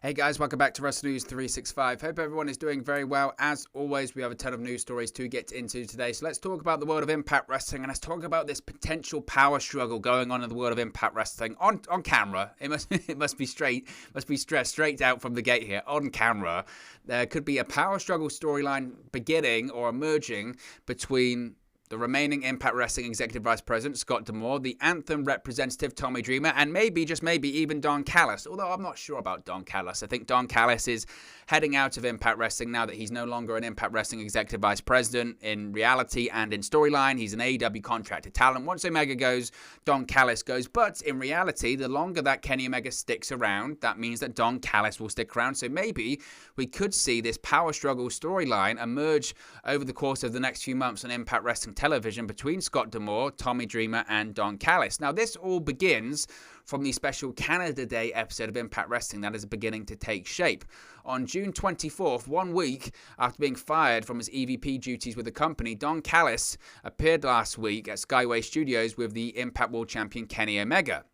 Hey guys, welcome back to Wrestle News 365. Hope everyone is doing very well. As always, we have a ton of news stories to get into today. So let's talk about the world of Impact Wrestling and let's talk about this potential power struggle going on in the world of Impact Wrestling on camera. It must be stressed straight out from the gate here. On camera, there could be a power struggle storyline beginning or emerging between the remaining Impact Wrestling Executive Vice President, Scott D'Amore, the Anthem Representative, Tommy Dreamer, and maybe, just maybe, even Don Callis. Although I'm not sure about Don Callis. I think Don Callis is heading out of Impact Wrestling now that he's no longer an Impact Wrestling Executive Vice President. In reality and in storyline, he's an AEW contracted talent. Once Omega goes, Don Callis goes. But in reality, the longer that Kenny Omega sticks around, that means that Don Callis will stick around. So maybe we could see this power struggle storyline emerge over the course of the next few months on Impact Wrestling television between Scott D'Amore, Tommy Dreamer, and Don Callis. Now, this all begins from the special Canada Day episode of Impact Wrestling that is beginning to take shape. On June 24th, 1 week after being fired from his EVP duties with the company, Don Callis appeared last week at Skyway Studios with the Impact World Champion Kenny Omega.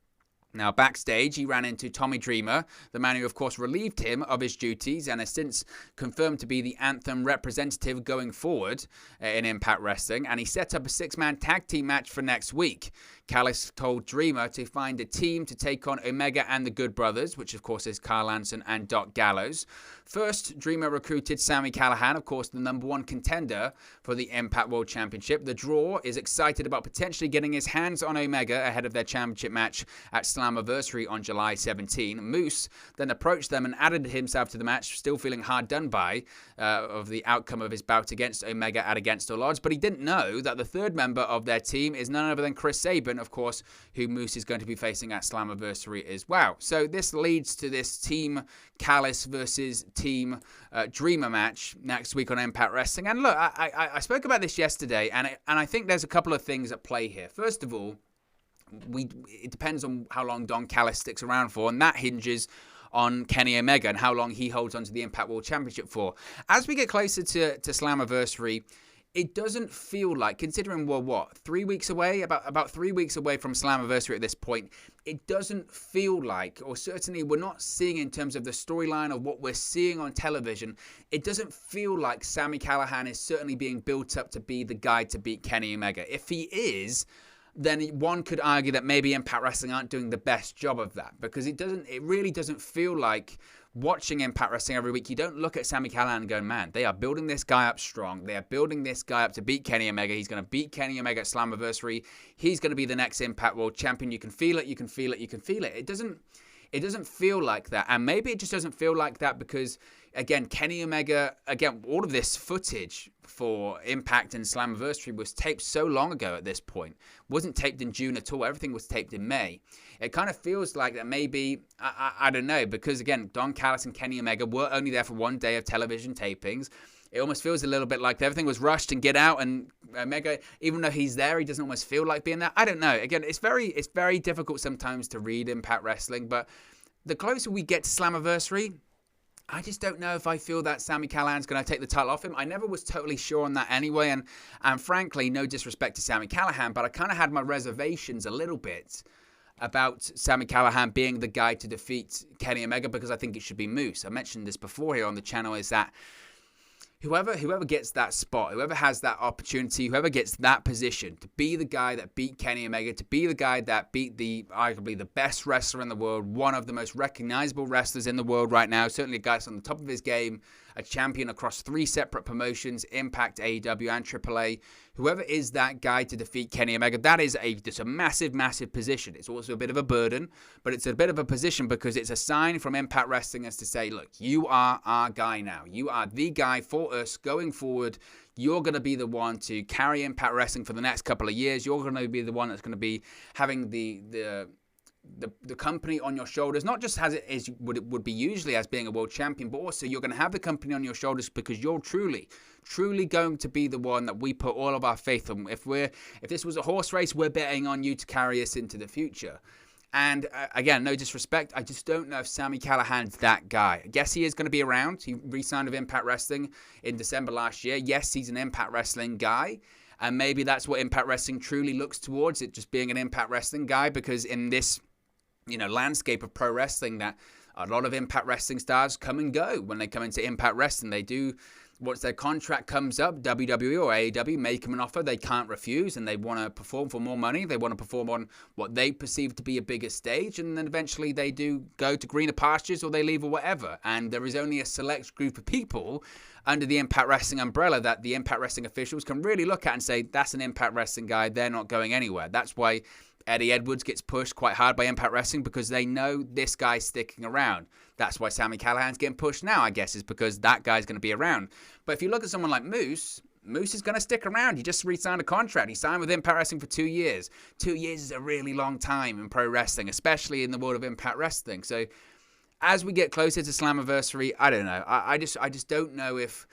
Now, backstage, he ran into Tommy Dreamer, the man who, of course, relieved him of his duties and has since confirmed to be the Anthem Representative going forward in Impact Wrestling, and he set up a six-man tag team match for next week. Callis told Dreamer to find a team to take on Omega and the Good Brothers, which, of course, is Kyle Anderson and Doc Gallows. First, Dreamer recruited Sami Callihan, of course, the #1 contender for the Impact World Championship. The Draw is excited about potentially getting his hands on Omega ahead of their championship match at Slammiversary on July 17. Moose then approached them and added himself to the match, still feeling hard done by of the outcome of his bout against Omega at Against All Odds. But he didn't know that the third member of their team is none other than Chris Sabin, of course, who Moose is going to be facing at Slammiversary as well. So this leads to this Team Callis versus Team Dreamer match next week on Impact Wrestling. And look, I spoke about this yesterday, and I think there's a couple of things at play here. First of all, it depends on how long Don Callis sticks around for, and that hinges on Kenny Omega and how long he holds on to the Impact World Championship for. As we get closer to Slammiversary, it doesn't feel like, considering we're 3 weeks away, about 3 weeks away from Slammiversary at this point, it doesn't feel like, or certainly we're not seeing in terms of the storyline of what we're seeing on television, it doesn't feel like Sami Callihan is certainly being built up to be the guy to beat Kenny Omega. If he is, then one could argue that maybe Impact Wrestling aren't doing the best job of that, because it really doesn't feel like, watching Impact Wrestling every week, you don't look at Sami Callihan and go, man, they are building this guy up strong. They are building this guy up to beat Kenny Omega. He's going to beat Kenny Omega at Slammiversary. He's going to be the next Impact World Champion. You can feel it. You can feel it. You can feel it. It doesn't feel like that. And maybe it just doesn't feel like that because, again, Kenny Omega, all of this footage for Impact and Slammiversary was taped so long ago at this point. It wasn't taped in June at all. Everything was taped in May. It kind of feels like that maybe, I don't know, because, again, Don Callis and Kenny Omega were only there for 1 day of television tapings. It almost feels a little bit like everything was rushed and get out, and Omega, even though he's there, he doesn't almost feel like being there. I don't know. Again, it's very difficult sometimes to read Impact Wrestling, but the closer we get to Slammiversary, I just don't know if I feel that Sami Callihan's going to take the title off him. I never was totally sure on that anyway, and frankly, no disrespect to Sami Callihan, but I kind of had my reservations a little bit about Sami Callihan being the guy to defeat Kenny Omega, because I think it should be Moose. I mentioned this before here on the channel, is that whoever gets that spot, whoever has that opportunity, whoever gets that position to be the guy that beat Kenny Omega, to be the guy that beat arguably the best wrestler in the world, one of the most recognizable wrestlers in the world right now, certainly a guy that's on the top of his game, a champion across 3 separate promotions, Impact, AEW, and AAA. Whoever is that guy to defeat Kenny Omega, that is just a massive, massive position. It's also a bit of a burden, but it's a bit of a position because it's a sign from Impact Wrestling as to say, look, you are our guy now. You are the guy for us going forward. You're going to be the one to carry Impact Wrestling for the next couple of years. You're going to be the one that's going to be having the company on your shoulders, not just as it is what it would be usually as being a world champion, but also you're going to have the company on your shoulders because you're truly going to be the one that we put all of our faith on. If this was a horse race, we're betting on you to carry us into the future. And again, no disrespect, I just don't know if Sami Callihan's that guy. I guess he is going to be around. He re-signed with Impact Wrestling in December last year. Yes, he's an Impact Wrestling guy. And maybe that's what Impact Wrestling truly looks towards, it just being an Impact Wrestling guy, because in this landscape of pro wrestling that a lot of Impact Wrestling stars come and go when they come into Impact Wrestling. They do, once their contract comes up, WWE or AEW make them an offer they can't refuse, and they want to perform for more money. They want to perform on what they perceive to be a bigger stage, and then eventually they do go to greener pastures or they leave or whatever. And there is only a select group of people under the Impact Wrestling umbrella that the Impact Wrestling officials can really look at and say, that's an Impact Wrestling guy, they're not going anywhere. That's why Eddie Edwards gets pushed quite hard by Impact Wrestling, because they know this guy's sticking around. That's why Sami Callihan's getting pushed now, I guess, is because that guy's going to be around. But if you look at someone like Moose is going to stick around. He just re-signed a contract. He signed with Impact Wrestling for 2 years. 2 years is a really long time in pro wrestling, especially in the world of Impact Wrestling. So as we get closer to Slammiversary, I don't know. I just don't know if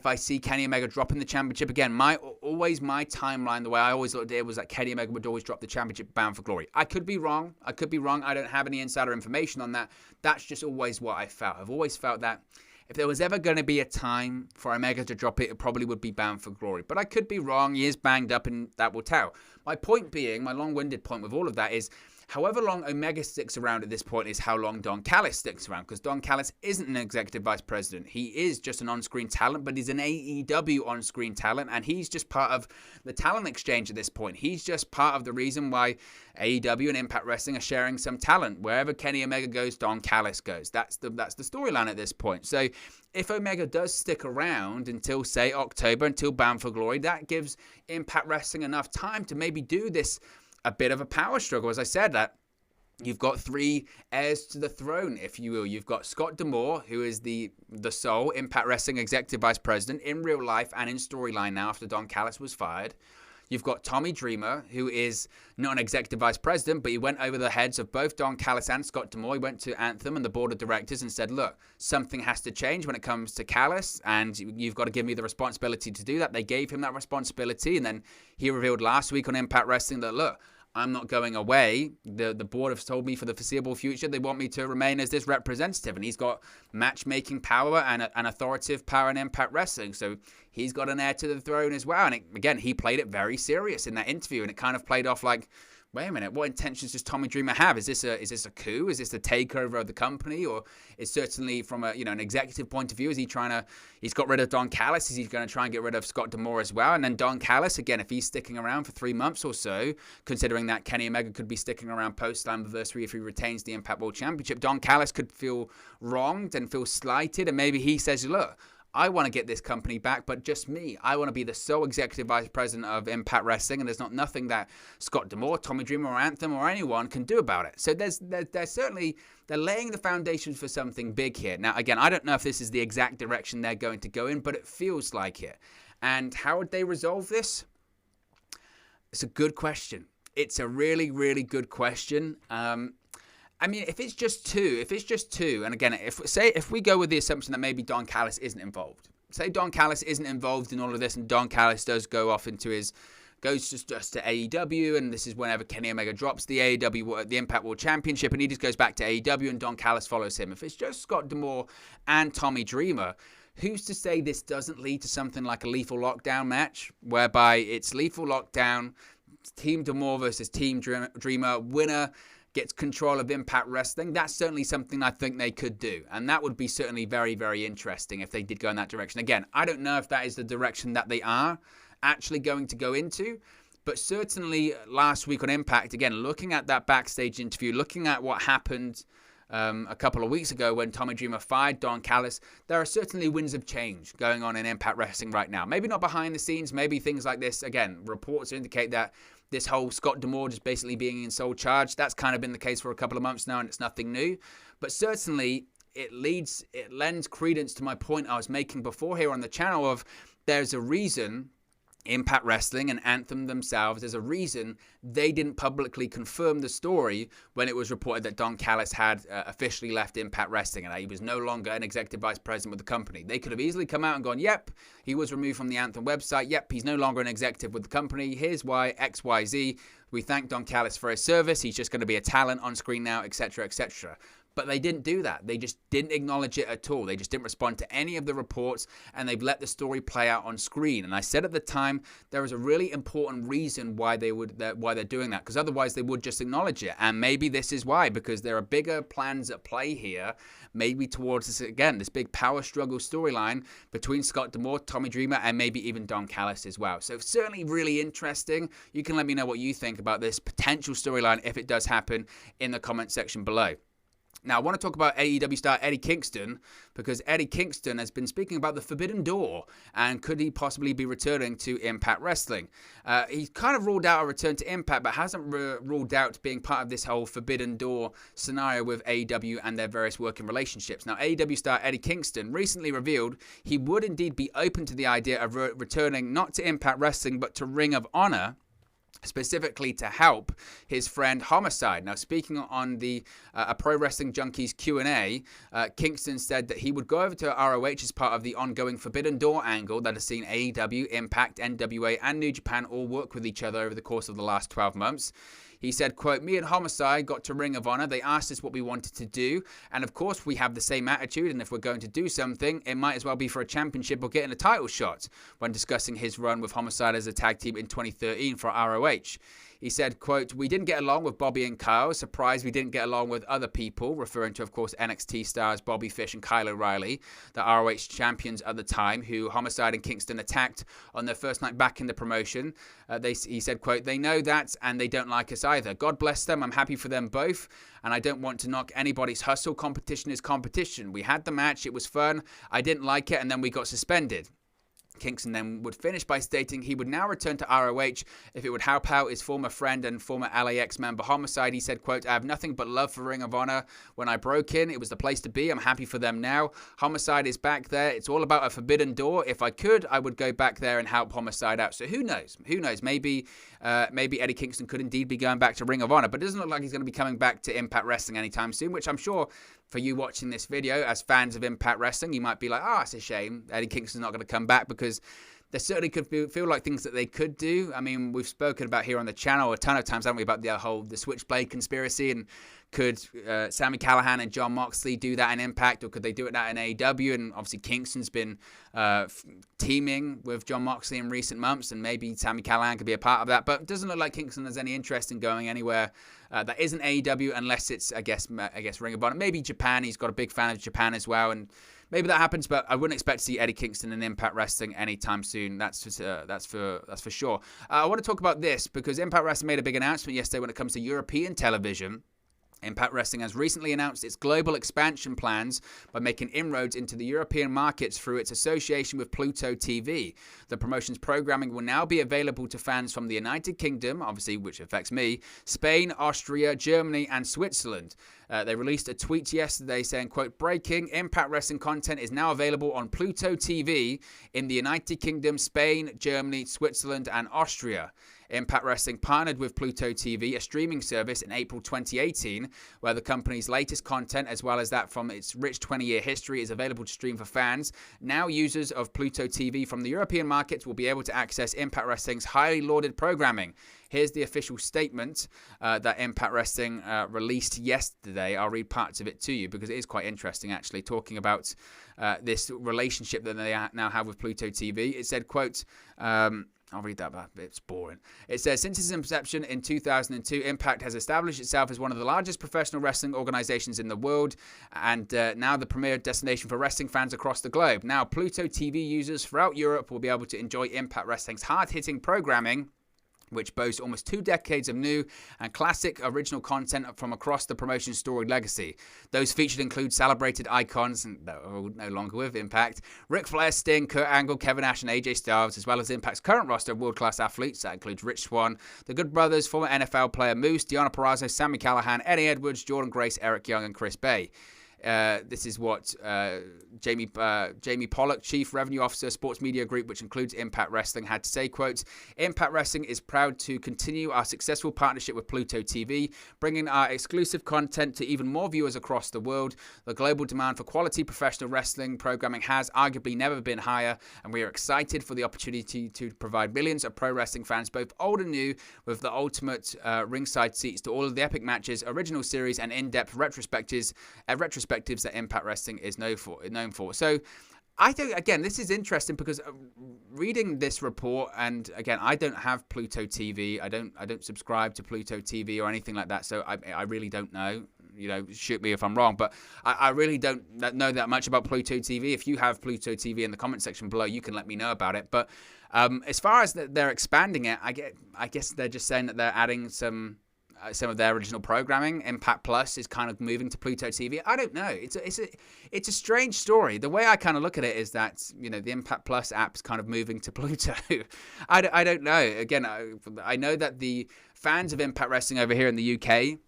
I see Kenny Omega dropping the championship again. My timeline, the way I always looked at it, was that Kenny Omega would always drop the championship Bound for Glory. I could be wrong. I don't have any insider information on that. That's just always what I felt. I've always felt that if there was ever going to be a time for Omega to drop it, it probably would be Bound for Glory. But I could be wrong. He is banged up, and that will tell. My point being, my long-winded point with all of that is, however long Omega sticks around at this point is how long Don Callis sticks around, because Don Callis isn't an executive vice president. He is just an on-screen talent, but he's an AEW on-screen talent, and he's just part of the talent exchange at this point. He's just part of the reason why AEW and Impact Wrestling are sharing some talent. Wherever Kenny Omega goes, Don Callis goes. That's the storyline at this point. So if Omega does stick around until, say, October, until Bound for Glory, that gives Impact Wrestling enough time to maybe do this a bit of a power struggle. As I said, that you've got three heirs to the throne, if you will. You've got Scott D'Amore, who is the sole Impact Wrestling Executive Vice President in real life and in storyline now after Don Callis was fired. You've got Tommy Dreamer, who is not an Executive Vice President, but he went over the heads of both Don Callis and Scott D'Amore. He went to Anthem and the board of directors and said, look, something has to change when it comes to Callis, and you've got to give me the responsibility to do that. They gave him that responsibility, and then he revealed last week on Impact Wrestling that, look, I'm not going away. The board have told me for the foreseeable future they want me to remain as this representative, and he's got matchmaking power and authoritative power in Impact Wrestling, so he's got an heir to the throne as well. And again, he played it very serious in that interview, and it kind of played off like, wait a minute, what intentions does Tommy Dreamer have? Is this a coup? Is this a takeover of the company? Or is certainly from an executive point of view, he's got rid of Don Callis? Is he going to try and get rid of Scott D'Amore as well? And then Don Callis, again, if he's sticking around for 3 months or so, considering that Kenny Omega could be sticking around post-Slammiversary if he retains the Impact World Championship, Don Callis could feel wronged and feel slighted, and maybe he says, look, I want to get this company back, but just me. I want to be the sole executive vice president of Impact Wrestling, and there's nothing that Scott D'Amore, Tommy Dreamer, or Anthem, or anyone can do about it. So they're certainly laying the foundations for something big here. Now, again, I don't know if this is the exact direction they're going to go in, but it feels like it. And how would they resolve this? It's a good question. It's a really, really good question. I mean, if it's just two, and again, if we go with the assumption that maybe Don Callis isn't involved, say Don Callis isn't involved in all of this, and Don Callis does go off goes just to AEW, and this is whenever Kenny Omega drops the Impact World Championship, and he just goes back to AEW, and Don Callis follows him. If it's just Scott D'Amore and Tommy Dreamer, who's to say this doesn't lead to something like a Lethal Lockdown match, whereby it's Lethal Lockdown, Team D'Amore versus Team Dreamer, winner gets control of Impact Wrestling? That's certainly something I think they could do. And that would be certainly very, very interesting if they did go in that direction. Again, I don't know if that is the direction that they are actually going to go into. But certainly last week on Impact, again, looking at that backstage interview, looking at what happened a couple of weeks ago when Tommy Dreamer fired Don Callis, there are certainly winds of change going on in Impact Wrestling right now. Maybe not behind the scenes, maybe things like this. Again, reports indicate that this whole Scott D'Amore just basically being in sole charge, that's kind of been the case for a couple of months now, and it's nothing new. But certainly it lends credence to my point I was making before here on the channel of there's a reason Impact Wrestling and Anthem themselves, there's a reason they didn't publicly confirm the story when it was reported that Don Callis had officially left Impact Wrestling and that he was no longer an executive vice president with the company. They could have easily come out and gone, yep, he was removed from the Anthem website. Yep, he's no longer an executive with the company. Here's why, X, Y, Z. We thank Don Callis for his service. He's just going to be a talent on screen now, etc., etc. But they didn't do that. They just didn't acknowledge it at all. They just didn't respond to any of the reports, and they've let the story play out on screen. And I said at the time, there is a really important reason why they're doing that, because otherwise they would just acknowledge it. And maybe this is why, because there are bigger plans at play here, maybe towards this, again, this big power struggle storyline between Scott D'Amore, Tommy Dreamer, and maybe even Don Callis as well. So certainly really interesting. You can let me know what you think about this potential storyline if it does happen in the comment section below. Now, I want to talk about AEW star Eddie Kingston, because Eddie Kingston has been speaking about the Forbidden Door, and could he possibly be returning to Impact Wrestling? He's kind of ruled out a return to Impact, but hasn't ruled out being part of this whole Forbidden Door scenario with AEW and their various working relationships. Now, AEW star Eddie Kingston recently revealed he would indeed be open to the idea of returning not to Impact Wrestling, but to Ring of Honor, specifically to help his friend Homicide. Now, speaking on the a Pro Wrestling Junkies Q&A, Kingston said that he would go over to ROH as part of the ongoing Forbidden Door angle that has seen AEW, Impact, NWA, and New Japan all work with each other over the course of the last 12 months. He said, quote, "Me and Homicide got to Ring of Honor. They asked us what we wanted to do. And of course, we have the same attitude. And if we're going to do something, it might as well be for a championship or getting a title shot," when discussing his run with Homicide as a tag team in 2013 for ROH. He said, quote, "We didn't get along with Bobby and Kyle. Surprised we didn't get along with other people," referring to, of course, NXT stars Bobby Fish and Kyle O'Reilly, the ROH champions at the time, who Homicide and Kingston attacked on their first night back in the promotion. He said, quote, "They know that, and they don't like us either. God bless them. I'm happy for them both, and I don't want to knock anybody's hustle. Competition is competition. We had the match. It was fun. I didn't like it, and then we got suspended." Kingston then would finish by stating he would now return to ROH if it would help out his former friend and former LAX member Homicide. He said, quote, "I have nothing but love for Ring of Honor. When I broke in, it was the place to be. I'm happy for them now. Homicide is back there. It's all about a Forbidden Door. If I could, I would go back there and help Homicide out." So who knows? Who knows? Maybe Eddie Kingston could indeed be going back to Ring of Honor, but it doesn't look like he's going to be coming back to Impact Wrestling anytime soon, which I'm sure for you watching this video as fans of Impact Wrestling, you might be like, "Oh, it's a shame Eddie Kingston's not going to come back," because there certainly could feel like things that they could do. I mean, we've spoken about here on the channel a ton of times, haven't we, about the Switchblade conspiracy, and could Sami Callihan and Jon Moxley do that in Impact, or could they do it in AEW? And obviously Kingston's been teaming with Jon Moxley in recent months, and maybe Sami Callihan could be a part of that. But it doesn't look like Kingston has any interest in going anywhere that isn't AEW, unless it's, I guess Ring of Honor. Maybe Japan. He's got a big fan of Japan as well, and maybe that happens, but I wouldn't expect to see Eddie Kingston in Impact Wrestling anytime soon. That's for sure. I want to talk about this because Impact Wrestling made a big announcement yesterday when it comes to European television. Impact Wrestling has recently announced its global expansion plans by making inroads into the European markets through its association with PLUTO TV. The promotion's programming will now be available to fans from the United Kingdom, obviously, which affects me, Spain, Austria, Germany, and Switzerland. They released a tweet yesterday saying, quote, "Breaking, Impact Wrestling content is now available on PLUTO TV in the United Kingdom, Spain, Germany, Switzerland, and Austria." Impact Wrestling partnered with PLUTO TV, a streaming service, in April 2018, where the company's latest content, as well as that from its rich 20-year history, is available to stream for fans. Now users of PLUTO TV from the European markets will be able to access Impact Wrestling's highly lauded programming. Here's the official statement that Impact Wrestling released yesterday. I'll read parts of it to you because it is quite interesting, actually, talking about this relationship that they now have with PLUTO TV. It said, quote, I'll read that back, it's boring. It says, "Since its inception in 2002, Impact has established itself as one of the largest professional wrestling organizations in the world, and now the premier destination for wrestling fans across the globe. Now, PLUTO TV users throughout Europe will be able to enjoy Impact Wrestling's hard-hitting programming, which boasts almost 2 decades of new and classic original content from across the promotion's storied legacy. Those featured include celebrated icons, and no longer with Impact, Ric Flair, Sting, Kurt Angle, Kevin Nash, and AJ Styles, as well as Impact's current roster of world-class athletes. That includes Rich Swann, the Good Brothers, former NFL player Moose, Deonna Purrazzo, Sami Callihan, Eddie Edwards, Jordan Grace, Eric Young, and Chris Bay. This is what Jamie Pollock, Chief Revenue Officer, Sports Media Group, which includes Impact Wrestling, had to say, quote, Impact Wrestling is proud to continue our successful partnership with PLUTO TV, bringing our exclusive content to even more viewers across the world. The global demand for quality professional wrestling programming has arguably never been higher, and we are excited for the opportunity to provide millions of pro wrestling fans, both old and new, with the ultimate ringside seats to all of the epic matches, original series, and in-depth retrospectives that Impact Wrestling is known for. So I think, again, this is interesting because reading this report, and again, I don't have PLUTO TV. I don't subscribe to PLUTO TV or anything like that. So I really don't know. You know, shoot me if I'm wrong, but I really don't know that much about PLUTO TV. If you have PLUTO TV in the comment section below, you can let me know about it. But as far as they're expanding it, I guess they're just saying that they're adding some of their original programming. Impact Plus is kind of moving to PLUTO TV. I don't know. It's a strange story. The way I kind of look at it is that, you know, the Impact Plus app's kind of moving to PLUTO. I don't know. Again, I know that the fans of Impact Wrestling over here in the UK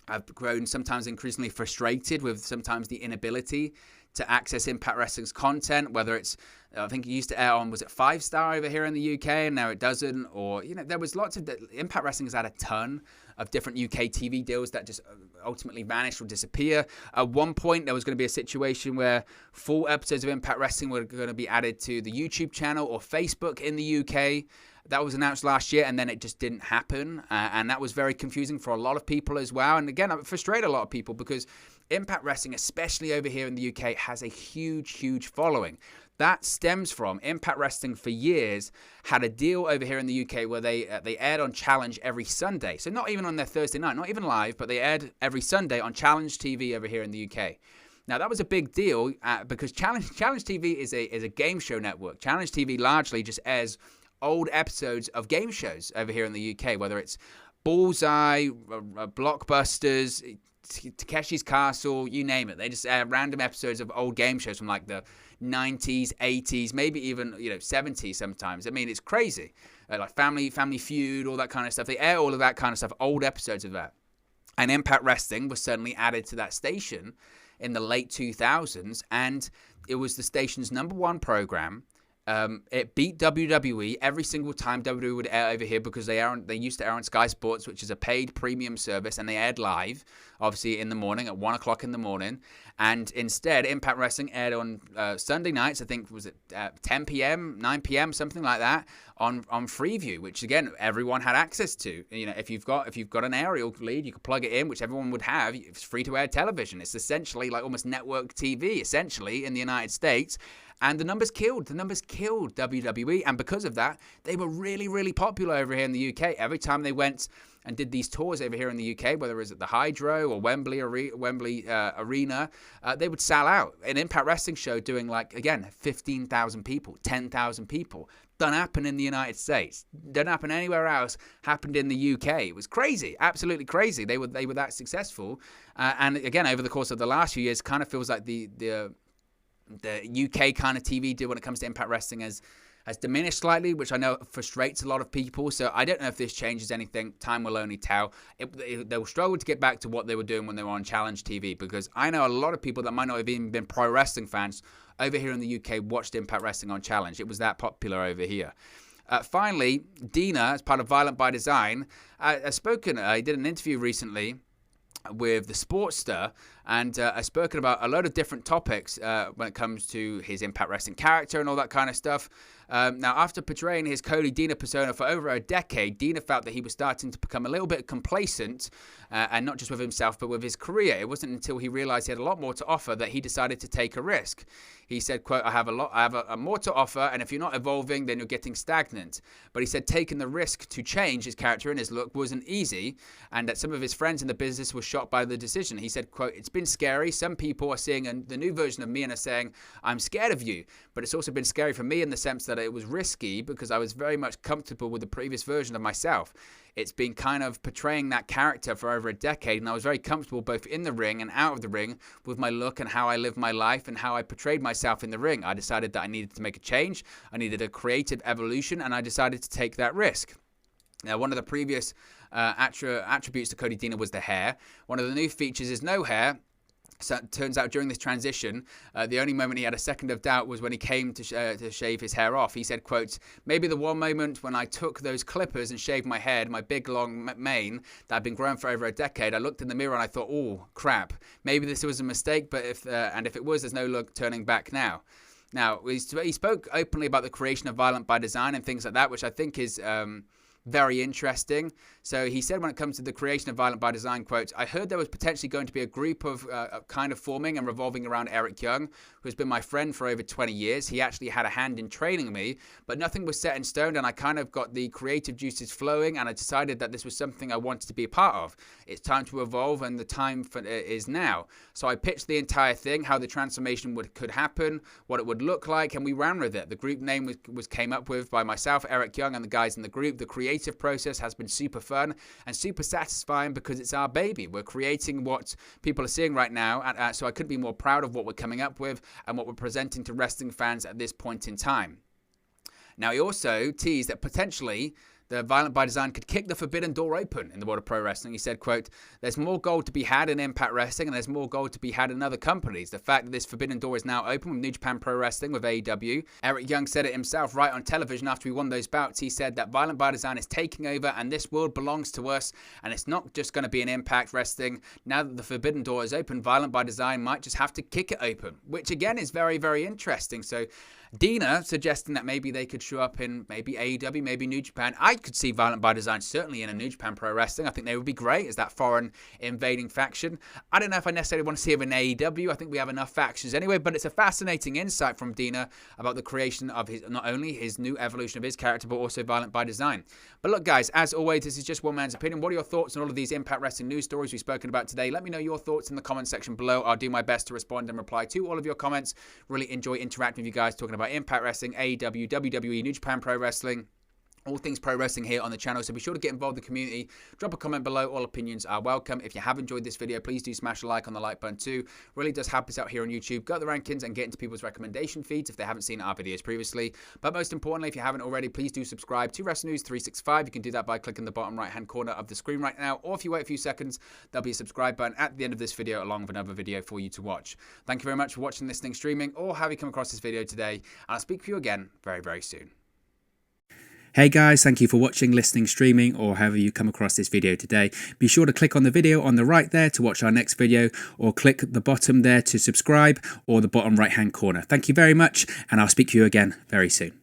have grown sometimes increasingly frustrated with sometimes the inability to access Impact Wrestling's content, whether it's, I think it used to air on, was it 5-star over here in the UK, and now it doesn't, or, you know, there was lots of, Impact Wrestling has had a ton of different UK TV deals that just ultimately vanish or disappear. At one point, there was going to be a situation where full episodes of Impact Wrestling were going to be added to the YouTube channel or Facebook in the UK. That was announced last year, and then it just didn't happen, and that was very confusing for a lot of people as well. And again, it frustrated a lot of people because Impact Wrestling, especially over here in the UK, has a huge following. That stems from Impact Wrestling for years had a deal over here in the UK where they aired on Challenge every Sunday. So not even on their Thursday night, not even live, but they aired every Sunday on Challenge TV over here in the UK. Now, that was a big deal because Challenge TV is a game show network. Challenge TV largely just airs old episodes of game shows over here in the UK, whether it's Bullseye, Blockbusters, Takeshi's Castle, you name it. They just air random episodes of old game shows from like the 90s, 80s, maybe even 70s sometimes. I mean, it's crazy. Like Family Feud, all that kind of stuff. They air all of that kind of stuff, old episodes of that. And Impact Wrestling was suddenly added to that station in the late 2000s, and it was the station's #1 program. It beat WWE every single time WWE would air over here because they used to air on Sky Sports, which is a paid premium service, and they aired live, obviously in the morning at 1 o'clock in the morning. And instead, Impact Wrestling aired on Sunday nights. I think was it 10 p.m., 9 p.m., something like that, on Freeview, which again everyone had access to. You know, if you've got an aerial lead, you can plug it in, which everyone would have. It's free to air television. It's essentially like almost network TV, essentially in the United States. And the numbers killed WWE. And because of that, they were really popular over here in the UK. Every time they went and did these tours over here in the UK, whether it was at the Hydro or Wembley Arena, they would sell out. An Impact Wrestling show doing, like, again, 15,000 people, 10,000 people. Doesn't happen in the United States. Doesn't happen anywhere else. Happened in the UK. It was crazy, absolutely crazy. They were that successful. And again, over the course of the last few years, kind of feels like the UK kind of TV deal when it comes to Impact Wrestling has diminished slightly, which I know frustrates a lot of people. So I don't know if this changes anything. Time will only tell. They'll struggle to get back to what they were doing when they were on Challenge TV, because I know a lot of people that might not have even been pro wrestling fans over here in the UK watched Impact Wrestling on Challenge. It was that popular over here. Finally, Dina, as part of Violent by Design, he did an interview recently with the Sportster, and has spoken about a lot of different topics when it comes to his Impact Wrestling character and all that kind of stuff. Now, after portraying his Cody Deaner persona for over a decade, Deaner felt that he was starting to become a little bit complacent, and not just with himself, but with his career. It wasn't until he realized he had a lot more to offer that he decided to take a risk. He said, quote, I have a more to offer, and if you're not evolving, then you're getting stagnant. But he said taking the risk to change his character and his look wasn't easy, and that some of his friends in the business were shocked by the decision. He said, quote, it's been scary. Some people are seeing the new version of me and are saying, I'm scared of you. But it's also been scary for me in the sense that it was risky because I was very much comfortable with the previous version of myself. It's been kind of portraying that character for over a decade, and I was very comfortable both in the ring and out of the ring with my look and how I lived my life and how I portrayed myself in the ring. I decided that I needed to make a change. I needed a creative evolution, and I decided to take that risk. Now, one of the previous attributes to Cody Deaner was the hair. One of the new features is no hair. So it turns out during this transition, the only moment he had a second of doubt was when he came to shave his hair off. He said, quote, "Maybe the one moment when I took those clippers and shaved my head, my big long mane that had been growing for over a decade, I looked in the mirror and I thought, oh, crap. Maybe this was a mistake, but if it was, there's no turning back now." Now, he spoke openly about the creation of violent by design and things like that, which I think is very interesting. So he said when it comes to the creation of violent by design, quote, "I heard there was potentially going to be a group of kind of forming and revolving around Eric Young, who has been my friend for over 20 years. He actually had a hand in training me, but nothing was set in stone, and I kind of got the creative juices flowing, and I decided that this was something I wanted to be a part of. It's time to evolve, and the time is now. So I pitched the entire thing, how the transformation could happen, what it would look like, and we ran with it. The group name was came up with by myself, Eric Young, and the guys in the group. The creative process has been super fun and super satisfying because it's our baby. We're creating what people are seeing right now, and so I couldn't be more proud of what we're coming up with and what we're presenting to wrestling fans at this point in time." Now, he also teased that potentially the violent by design could kick the forbidden door open in the world of pro wrestling. He said, quote, "There's more gold to be had in Impact Wrestling, and there's more gold to be had in other companies. The fact that this forbidden door is now open with New Japan Pro Wrestling, with AEW. Eric Young said it himself right on television after we won those bouts. He said that violent by design is taking over, and this world belongs to us, and it's not just going to be an Impact Wrestling. Now that the forbidden door is open, violent by design might just have to kick it open," which again is very, very interesting. So Dina suggesting that maybe they could show up in maybe AEW, maybe New Japan. I could see Violent by Design certainly in a New Japan Pro Wrestling. I think they would be great as that foreign invading faction. I don't know if I necessarily want to see them in AEW. I think we have enough factions anyway, but it's a fascinating insight from Dina about the creation of not only his new evolution of his character, but also Violent by Design. But look, guys, as always, this is just one man's opinion. What are your thoughts on all of these Impact Wrestling news stories we've spoken about today? Let me know your thoughts in the comment section below. I'll do my best to respond and reply to all of your comments. Really enjoy interacting with you guys, talking about Impact Wrestling, AEW, WWE, New Japan Pro Wrestling, all things pro wrestling here on the channel. So be sure to get involved in the community. Drop a comment below. All opinions are welcome. If you have enjoyed this video, please do smash a like on the like button too. Really does help us out here on YouTube. Go to the rankings and get into people's recommendation feeds if they haven't seen our videos previously. But most importantly, if you haven't already, please do subscribe to Wrestle News 365. You can do that by clicking the bottom right hand corner of the screen right now, or if you wait a few seconds, there'll be a subscribe button at the end of this video along with another video for you to watch. Thank you very much for watching, listening, streaming, or have you come across this video today, and I'll speak to you again very, very soon. Hey guys, thank you for watching, listening, streaming, or however you come across this video today. Be sure to click on the video on the right there to watch our next video, or click the bottom there to subscribe, or the bottom right hand corner. Thank you very much, and I'll speak to you again very soon.